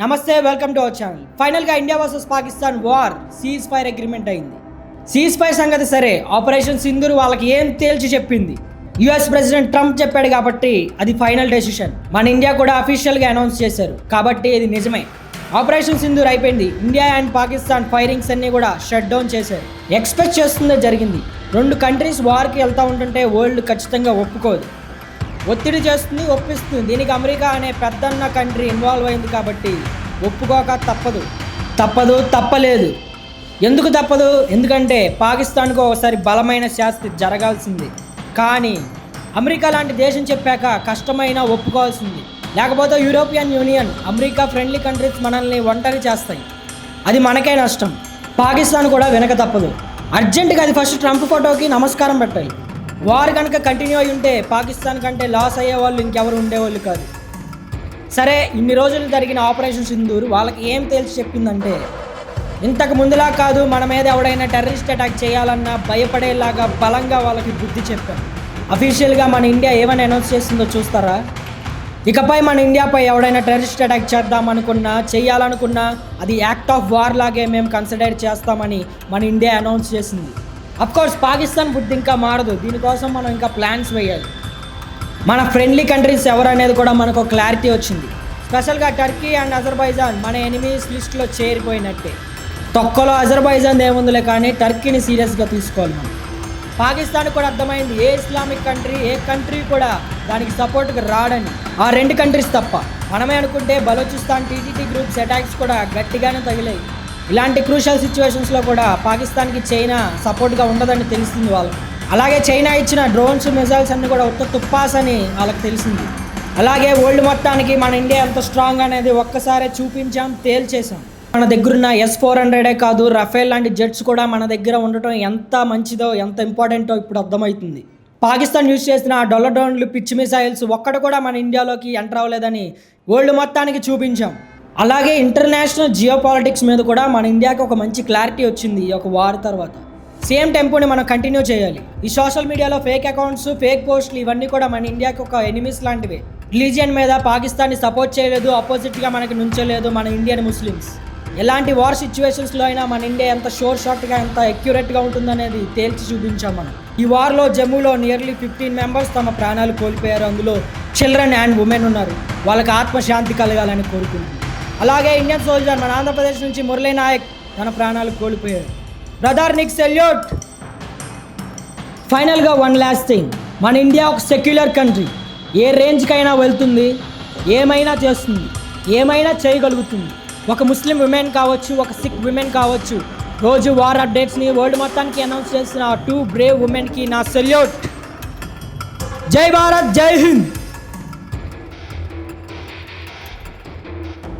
నమస్తే, welcome to our channel. ఫైనల్గా India versus Pakistan war cease fire agreement అయింది. Cease fire సంగతి సరే, ఆపరేషన్ సింధూర్ వాళ్ళకి ఏం తేల్చి చెప్పింది. యుఎస్ ప్రెసిడెంట్ ట్రంప్ చెప్పాడు కాబట్టి అది ఫైనల్ డెసిషన్. మన ఇండియా కూడా అఫీషియల్గా అనౌన్స్ చేశారు కాబట్టి ఇది నిజమే. ఆపరేషన్ సింధూర్ అయిపోయింది. ఇండియా అండ్ పాకిస్తాన్ ఫైరింగ్స్ అన్నీ కూడా షట్ డౌన్ చేశారు. ఎక్స్పెక్ట్ చేస్తుందే జరిగింది. రెండు కంట్రీస్ వార్కి వెళ్తూ ఉంటుంటే వరల్డ్ ఖచ్చితంగా ఒప్పుకోదు, ఒత్తిడి చేస్తుంది, ఒప్పిస్తుంది. దీనికి అమెరికా అనే పెద్దన్న కంట్రీ ఇన్వాల్వ్ అయింది కాబట్టి ఒప్పుకోక తప్పలేదు. ఎందుకు తప్పదు? ఎందుకంటే పాకిస్తాన్కు ఒకసారి బలమైన శాస్తి జరగాల్సింది. కానీ అమెరికా లాంటి దేశం చెప్పాక కష్టమైన ఒప్పుకోవాల్సింది. లేకపోతే European union, America friendly countries మనల్ని ఒంటరి చేస్తాయి. అది మనకే నష్టం. పాకిస్తాన్ కూడా వెనక తప్పదు. అర్జెంటుగా అది ఫస్ట్ ట్రంప్ ఫోటోకి నమస్కారం పెట్టాలి. వార్ కనుక కంటిన్యూ అయి ఉంటే పాకిస్తాన్ కంటే లాస్ అయ్యేవాళ్ళు ఇంకెవరు ఉండేవాళ్ళు కాదు. సరే, ఇన్ని రోజులు జరిగిన ఆపరేషన్ సింధూర్ వాళ్ళకి ఏం తేల్చి చెప్పిందంటే, ఇంతకు ముందులా కాదు, మన మీద ఎవడైనా టెర్రరిస్ట్ అటాక్ చేయాలన్నా భయపడేలాగా బలంగా వాళ్ళకి బుద్ధి చెప్పాం. అఫీషియల్గా మన ఇండియా ఏమని అనౌన్స్ చేస్తుందో చూస్తారా? ఇకపై మన ఇండియాపై ఎవడైనా టెర్రరిస్ట్ అటాక్ చేద్దామనుకున్నా, చేయాలనుకున్నా అది యాక్ట్ ఆఫ్ వార్ లాగే మేము కన్సిడర్ చేస్తామని మన ఇండియా అనౌన్స్ చేసింది. అఫ్కోర్స్ పాకిస్తాన్ బుద్ధి ఇంకా మారదు. దీనికోసం మనం ఇంకా ప్లాన్స్ వేయాలి. మన ఫ్రెండ్లీ కంట్రీస్ ఎవరనేది కూడా మనకు క్లారిటీ వచ్చింది. స్పెషల్గా టర్కీ అండ్ అజర్బైజాన్ మన ఎనిమీస్ లిస్ట్లో చేరిపోయినట్టే. తొక్కలో అజర్బైజాన్ ఏముందిలే, కానీ టర్కీని సీరియస్గా తీసుకోవాలి మనం. పాకిస్తాన్ కూడా అర్థమైంది ఏ ఇస్లామిక్ కంట్రీ, ఏ కంట్రీ కూడా దానికి సపోర్ట్గా రాడని. ఆ రెండు కంట్రీస్ తప్ప. మనమే అనుకుంటే బలోచిస్తాన్ టీటీటీ గ్రూప్స్ అటాక్స్ కూడా గట్టిగానే తగిలాయి. ఇలాంటి క్రూషల్ సిచ్యువేషన్స్లో కూడా పాకిస్తాన్కి చైనా సపోర్ట్గా ఉండదని తెలిసింది వాళ్ళకి. అలాగే చైనా ఇచ్చిన డ్రోన్స్, మిజైల్స్ అన్నీ కూడా ఉత్త తుప్పాస్ అని వాళ్ళకి తెలిసింది. అలాగే వరల్డ్ మొత్తానికి మన ఇండియా ఎంత స్ట్రాంగ్ అనేది ఒక్కసారే చూపించాం, తేల్చేసాం. మన దగ్గరున్న S-400 కాదు, రఫేల్ లాంటి జెట్స్ కూడా మన దగ్గర ఉండటం ఎంత మంచిదో, ఎంత ఇంపార్టెంటో ఇప్పుడు అర్థమవుతుంది. పాకిస్తాన్ యూజ్ చేసిన డొల్ల డ్రోన్లు, పిచ్ మిసైల్స్ ఒక్కటి కూడా మన ఇండియాలోకి ఎంటర్ అవ్వలేదని వరల్డ్ మొత్తానికి చూపించాం. అలాగే ఇంటర్నేషనల్ జియో పాలిటిక్స్ మీద కూడా మన ఇండియాకి ఒక మంచి క్లారిటీ వచ్చింది. ఒక వార్ తర్వాత సేమ్ టెంపోని మనం కంటిన్యూ చేయాలి. ఈ సోషల్ మీడియాలో ఫేక్ అకౌంట్స్, ఫేక్ పోస్టులు ఇవన్నీ కూడా మన ఇండియాకి ఒక ఎనిమీస్ లాంటివే. రిలీజియన్ మీద పాకిస్తాన్ని సపోర్ట్ చేయలేదు, ఆపోజిట్గా మనకి నుంచలేదు మన ఇండియన్ ముస్లిమ్స్. ఎలాంటి వార్ సిచ్యువేషన్స్లో అయినా మన ఇండియా ఎంత షార్ట్గా, ఎంత అక్యురేట్గా ఉంటుందనేది తేల్చి చూపించాం మనం. ఈ వార్లో జమ్మూలో నియర్లీ 15 మెంబర్స్ తమ ప్రాణాలు కోల్పోయారు. అందులో చిల్డ్రన్ అండ్ ఉమెన్ ఉన్నారు. వాళ్ళకి ఆత్మశాంతి కలగాలని కోరుకుంటున్నాం. అలాగే ఇండియన్ సోల్జర్ మన ఆంధ్రప్రదేశ్ నుంచి మురళీ నాయక్ తన ప్రాణాలు కోల్పోయారు. బ్రదర్, నీకు సెల్యూట్. ఫైనల్గా వన్ లాస్ట్ థింగ్, మన ఇండియా ఒక సెక్యులర్ కంట్రీ. ఏ రేంజ్కైనా వెళ్తుంది, ఏమైనా చేస్తుంది, ఏమైనా చేయగలుగుతుంది. ఒక ముస్లిం విమెన్ కావచ్చు, ఒక సిక్ విమెన్ కావచ్చు. రోజు వార్ అప్డేట్స్ని వరల్డ్ మొత్తానికి అనౌన్స్ చేసిన 2 బ్రేవ్ ఉమెన్కి నా సెల్యూట్. జై భారత్, జై హింద్.